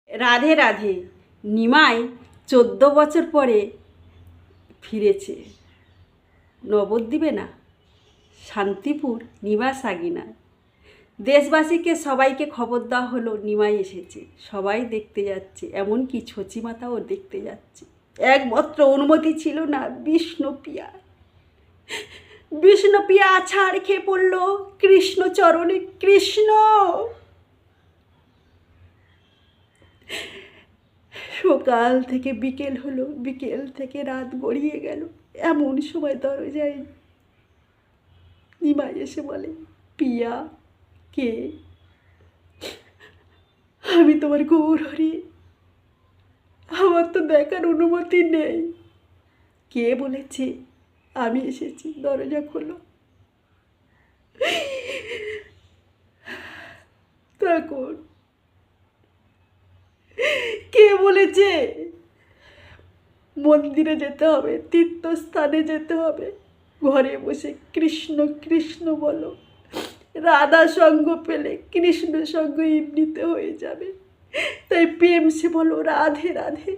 রাধে রাধে। নিমাই 14 বছর পরে ফিরেছে নবদ্বীপে না, শান্তিপুর নিবাস আগিনা। দেশবাসীকে সবাইকে খবর দেওয়া হলো নিমাই এসেছে, সবাই দেখতে যাচ্ছে, এমনকি ছচিমাতাও দেখতে যাচ্ছে। একমাত্র অনুমতি ছিল না বিষ্ণুপ্রিয়া। বিষ্ণুপ্রিয়া আছাড় খেয়ে পড়ল কৃষ্ণ চরণে। কৃষ্ণ সকাল থেকে বিকেল হলো, বিকেল থেকে রাত গড়িয়ে গেল। এমন সময় দরজায় নিমাই এসে বলে, প্রিয়া কে? আমি তোমার গৌরহরি, আমার তো দেখার অনুমতি নেই। কে বলেছে? আমি এসেছি, দরজা খোলো। তখন কে বলেছে মন্দিরে যেতে হবে, তীর্থস্থানে যেতে হবে? ঘরে বসে কৃষ্ণ কৃষ্ণ বলো, রাধা সঙ্গ পেলে কৃষ্ণ সঙ্গ এমনিতে হয়ে যাবে। তাই প্রেম সে বলো রাধে রাধে।